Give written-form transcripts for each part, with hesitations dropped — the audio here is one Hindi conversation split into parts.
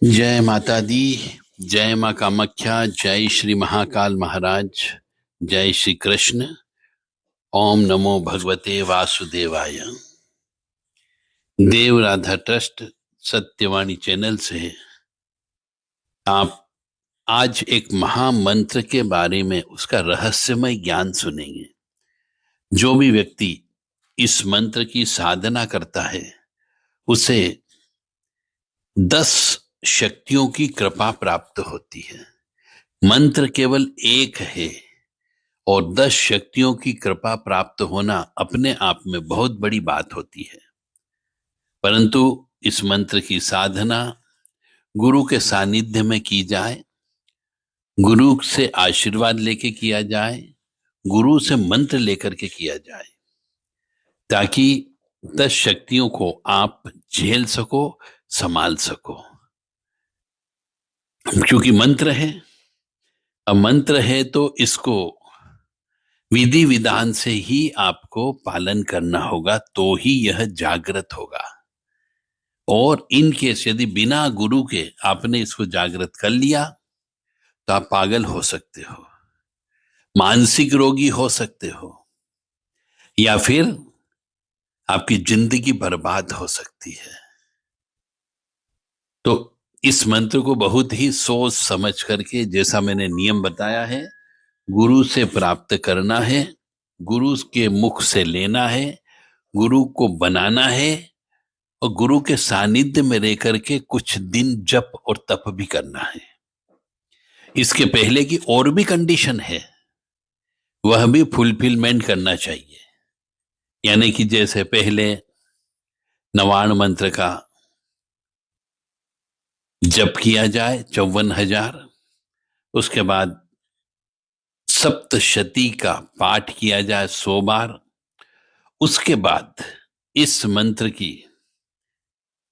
जय माता दी। जय माँ कामाख्या। जय श्री महाकाल महाराज। जय श्री कृष्ण। ओम नमो भगवते वासुदेवाय। देव राधा ट्रस्ट सत्यवाणी चैनल से आप आज एक महामंत्र के बारे में उसका रहस्यमय ज्ञान सुनेंगे। जो भी व्यक्ति इस मंत्र की साधना करता है उसे 10 शक्तियों की कृपा प्राप्त होती है। मंत्र केवल एक है और 10 शक्तियों की कृपा प्राप्त होना अपने आप में बहुत बड़ी बात होती है। परंतु इस मंत्र की साधना गुरु के सानिध्य में की जाए, गुरु से आशीर्वाद लेके किया जाए, गुरु से मंत्र लेकर के किया जाए, ताकि 10 शक्तियों को आप झेल सको, संभाल सको। क्योंकि मंत्र है, अब मंत्र है तो इसको विधि विधान से ही आपको पालन करना होगा, तो ही यह जागृत होगा। और इन केस यदि बिना गुरु के आपने इसको जागृत कर लिया तो आप पागल हो सकते हो, मानसिक रोगी हो सकते हो, या फिर आपकी जिंदगी बर्बाद हो सकती है। तो इस मंत्र को बहुत ही सोच समझ करके, जैसा मैंने नियम बताया है, गुरु से प्राप्त करना है, गुरु के मुख से लेना है, गुरु को बनाना है, और गुरु के सानिध्य में रह करके कुछ दिन जप और तप भी करना है। इसके पहले की और भी कंडीशन है, वह भी फुलफिलमेंट करना चाहिए। यानी कि जैसे पहले नवाण मंत्र का जप किया जाए 54,000, उसके बाद सप्तशती का पाठ किया जाए 100 बार, उसके बाद इस मंत्र की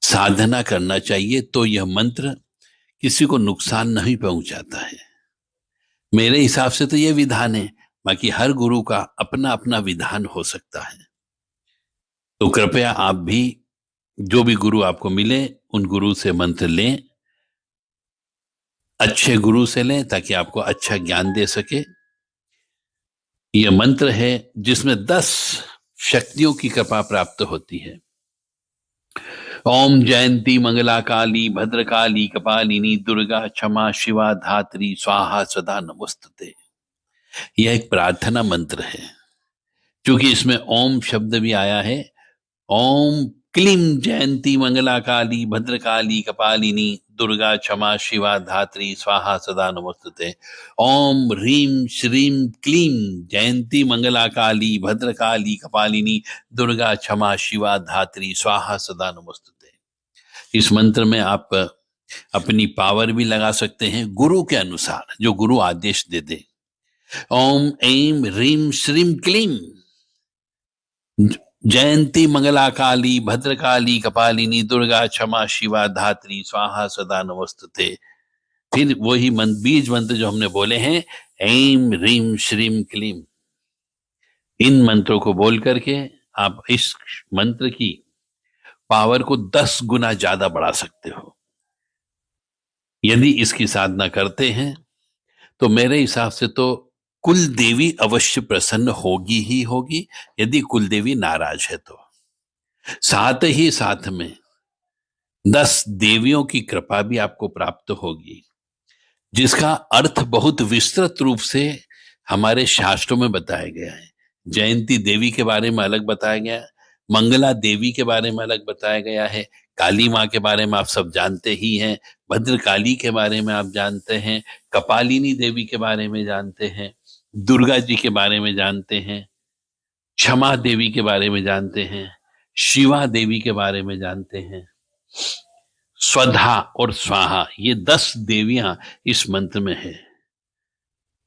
साधना करना चाहिए, तो यह मंत्र किसी को नुकसान नहीं पहुंचाता है। मेरे हिसाब से तो यह विधान है, बाकी हर गुरु का अपना अपना विधान हो सकता है। तो कृपया आप भी, जो भी गुरु आपको मिले, उन गुरु से मंत्र लें, अच्छे गुरु से लें, ताकि आपको अच्छा ज्ञान दे सके। यह मंत्र है जिसमें 10 शक्तियों की कृपा प्राप्त होती है। ओम जयंती मंगला काली भद्रकाली कपालिनी दुर्गा क्षमा शिवा धात्री स्वाहा सदा नमोस्तुते। यह एक प्रार्थना मंत्र है। क्योंकि इसमें ओम शब्द भी आया है, ओम क्लीम जयंती मंगला काली भद्रकाली कपालिनी दुर्गा क्षमा शिवा धात्री स्वाहा सदा नमोस्तुते। ओम ह्रीम श्रीम क्लीम जयंती मंगला काली भद्रकाली कपालिनी दुर्गा क्षमा शिवा धात्री स्वाहा सदा नमोस्तुते। इस मंत्र में आप अपनी पावर भी लगा सकते हैं, गुरु के अनुसार, जो गुरु आदेश दे दे। ओम ऐम ह्रीम श्रीम क्लीम जयंती मंगला काली भद्रकाली कपालिनी दुर्गा क्षमा शिवा धात्री स्वाहा सदा नमोस्तुते। फिर वही बीज मंत्र जो हमने बोले हैं, ऐम ह्रीम श्रीम क्लीम, इन मंत्रों को बोल करके आप इस मंत्र की पावर को 10 गुना ज्यादा बढ़ा सकते हो। यदि इसकी साधना करते हैं तो मेरे हिसाब से तो कुल देवी अवश्य प्रसन्न होगी ही होगी, यदि कुल देवी नाराज है तो। साथ ही साथ में 10 देवियों की कृपा भी आपको प्राप्त होगी, जिसका अर्थ बहुत विस्तृत रूप से हमारे शास्त्रों में बताया गया है। जयंती देवी के बारे में अलग बताया गया है, मंगला देवी के बारे में अलग बताया गया है, काली माँ के बारे में आप सब जानते ही हैं, भद्रकाली के बारे में आप जानते हैं, कपालिनी देवी के बारे में जानते हैं, दुर्गा जी के बारे में जानते हैं, क्षमा देवी के बारे में जानते हैं, शिवा देवी के बारे में जानते हैं, स्वधा और स्वाहा, ये 10 देवियां इस मंत्र में है।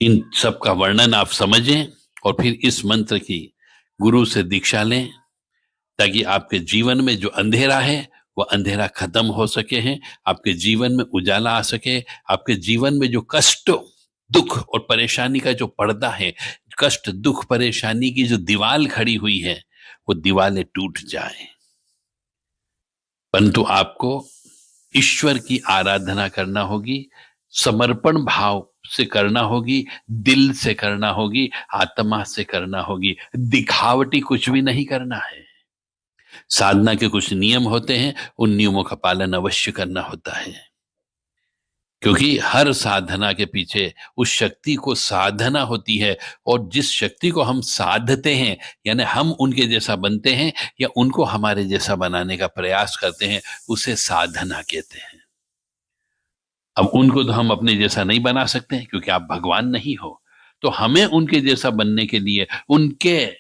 इन सब का वर्णन आप समझें और फिर इस मंत्र की गुरु से दीक्षा लें, ताकि आपके जीवन में जो अंधेरा है वह अंधेरा खत्म हो सके हैं, आपके जीवन में उजाला आ सके, आपके जीवन में जो कष्ट दुख और परेशानी का जो पर्दा है, कष्ट दुख परेशानी की जो दीवार खड़ी हुई है, वो दीवारें टूट जाए। परंतु आपको ईश्वर की आराधना करना होगी, समर्पण भाव से करना होगी, दिल से करना होगी, आत्मा से करना होगी, दिखावटी कुछ भी नहीं करना है। साधना के कुछ नियम होते हैं, उन नियमों का पालन अवश्य करना होता है, क्योंकि हर साधना के पीछे उस शक्ति को साधना होती है, और जिस शक्ति को हम साधते हैं, यानी हम उनके जैसा बनते हैं या उनको हमारे जैसा बनाने का प्रयास करते हैं, उसे साधना कहते हैं। अब उनको तो हम अपने जैसा नहीं बना सकते हैं, क्योंकि आप भगवान नहीं हो। तो हमें उनके जैसा बनने के लिए उनके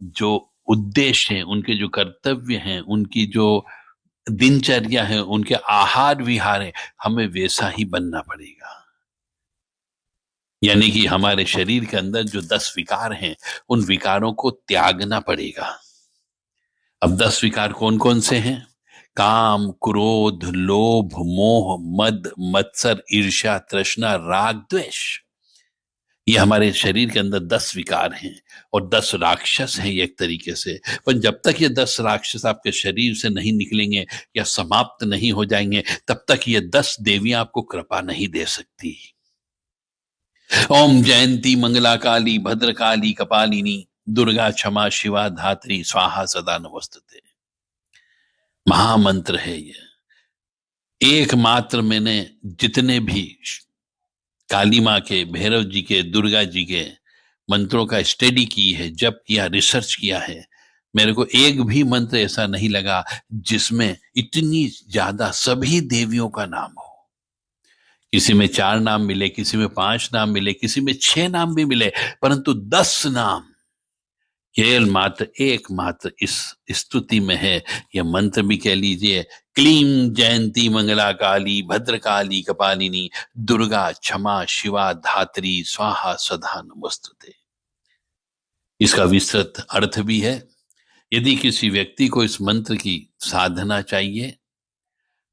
जो उद्देश्य हैं, उनके जो कर्तव्य हैं, उनकी जो दिनचर्या है, उनके आहार विहार है, हमें वैसा ही बनना पड़ेगा। यानी कि हमारे शरीर के अंदर जो 10 विकार हैं, उन विकारों को त्यागना पड़ेगा। अब 10 विकार कौन कौन से हैं? काम, क्रोध, लोभ, मोह, मद, मत्सर, ईर्ष्या, तृष्णा, राग, द्वेष। ये हमारे शरीर के अंदर 10 विकार हैं, और 10 राक्षस हैं ये एक तरीके से। पर जब तक ये 10 राक्षस आपके शरीर से नहीं निकलेंगे या समाप्त नहीं हो जाएंगे, तब तक ये 10 देवियां आपको कृपा नहीं दे सकती। ओम जयंती मंगला काली भद्रकाली कपालिनी दुर्गा क्षमा शिवा धात्री स्वाहा सदा नमस्तुते। महामंत्र है ये। एकमात्र मैंने जितने भी काली माँ के, भैरव जी के, दुर्गा जी के मंत्रों का स्टडी की है, जब किया, रिसर्च किया है, मेरे को एक भी मंत्र ऐसा नहीं लगा जिसमें इतनी ज्यादा सभी देवियों का नाम हो। किसी में 4 नाम मिले, किसी में 5 नाम मिले, किसी में 6 नाम भी मिले, परंतु 10 नाम केवल मात्र एकमात्र इस स्तुति में है। यह मंत्र भी कह लीजिए, क्लीम जयंती मंगला काली भद्रकाली कपालिनी दुर्गा क्षमा शिवा धात्री स्वाहा सदा नमस्तुते। इसका विस्तृत अर्थ भी है। यदि किसी व्यक्ति को इस मंत्र की साधना चाहिए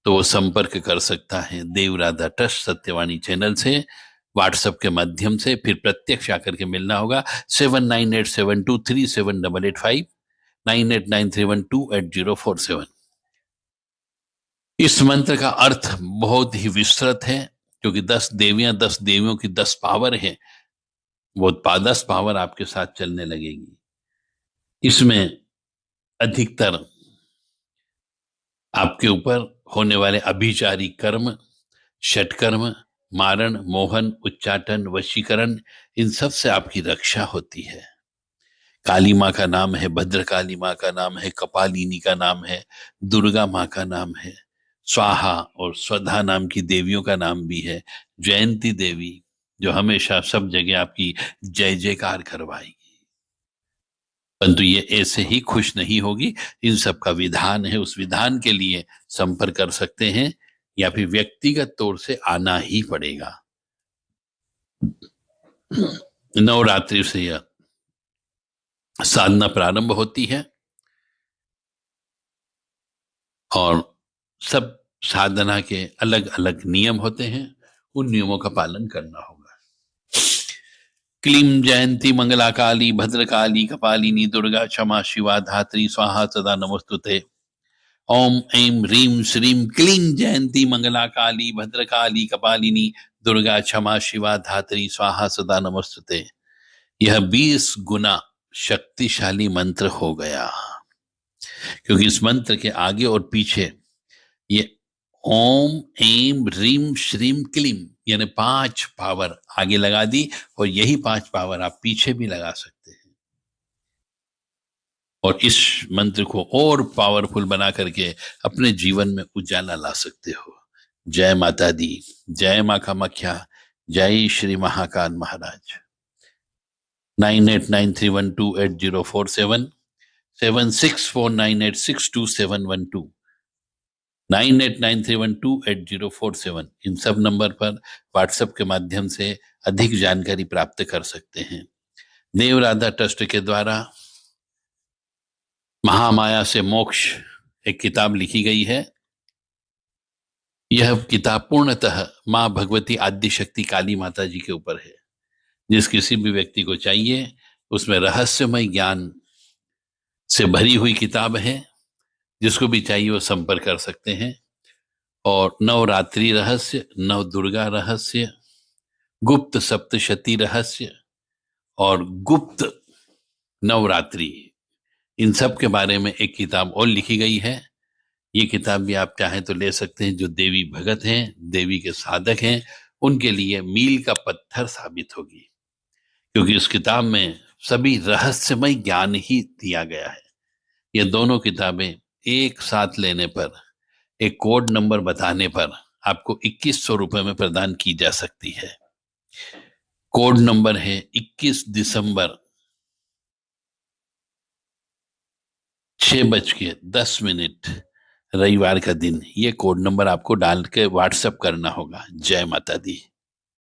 तो वो संपर्क कर सकता है देव राधा ट्रस्ट सत्यवाणी चैनल से, व्हाट्सएप के माध्यम से, फिर प्रत्यक्ष आकर के मिलना होगा। 7987237885, 9893128047। इस मंत्र का अर्थ बहुत ही विस्तृत है, क्योंकि 10 देवियां, 10 देवियों की 10 पावर है, वो 10 पावर आपके साथ चलने लगेगी। इसमें अधिकतर आपके ऊपर होने वाले अभिचारी कर्म, षटकर्म, मारण, मोहन, उच्चाटन, वशीकरण, इन सब से आपकी रक्षा होती है। काली माँ का नाम है, भद्रकाली माँ का नाम है, कपालिनी का नाम है, दुर्गा माँ का नाम है, स्वाहा और स्वधा नाम की देवियों का नाम भी है, जयंती देवी जो हमेशा सब जगह आपकी जय जयकार करवाएगी। परंतु ये ऐसे ही खुश नहीं होगी, इन सब का विधान है। उस विधान के लिए संपर्क कर सकते हैं, या फिर व्यक्तिगत तौर से आना ही पड़ेगा। नवरात्रि से यह साधना प्रारंभ होती है, और सब साधना के अलग अलग नियम होते हैं, उन नियमों का पालन करना होगा। क्लीम जयंती मंगला काली भद्रकाली कपालिनी दुर्गा क्षमा शिवा धात्री स्वाहा सदा नमस्तुते। ओम ऐं ह्रीं श्रीं क्लीं जयंती मंगला काली भद्रकाली कपालिनी दुर्गा क्षमा शिवा धात्री स्वाहा सदा नमस्तुते। यह 20 गुना शक्तिशाली मंत्र हो गया, क्योंकि इस मंत्र के आगे और पीछे ये ओम ऐं ह्रीं श्रीं क्लीं यानी 5 पावर आगे लगा दी, और यही 5 पावर आप पीछे भी लगा सकते हैं, और इस मंत्र को और पावरफुल बना करके अपने जीवन में उजाला ला सकते हो। जय माता दी, जय माँ कामाख्या, जय श्री महाकाल महाराज। 9893128047, 7649862712, 9893128047, इन सब नंबर पर व्हाट्सएप के माध्यम से अधिक जानकारी प्राप्त कर सकते हैं। देव राधा ट्रस्ट के द्वारा महामाया से मोक्ष एक किताब लिखी गई है। यह किताब पूर्णतः माँ भगवती आद्य शक्ति काली माता जी के ऊपर है। जिस किसी भी व्यक्ति को चाहिए, उसमें रहस्यमय ज्ञान से भरी हुई किताब है। जिसको भी चाहिए वो संपर्क कर सकते हैं। और नवरात्रि रहस्य, नव दुर्गा रहस्य, गुप्त सप्तशती रहस्य और गुप्त नवरात्रि, इन सब के बारे में एक किताब और लिखी गई है। ये किताब भी आप चाहें तो ले सकते हैं। जो देवी भगत हैं, देवी के साधक हैं, उनके लिए मील का पत्थर साबित होगी, क्योंकि उस किताब में सभी रहस्यमय ज्ञान ही दिया गया है। ये दोनों किताबें एक साथ लेने पर, एक कोड नंबर बताने पर आपको 2100 रुपये में प्रदान की जा सकती है। कोड नंबर है 21 दिसंबर 6:10, रविवार का दिन। ये कोड नंबर आपको डाल के व्हाट्सएप करना होगा। जय माता दी।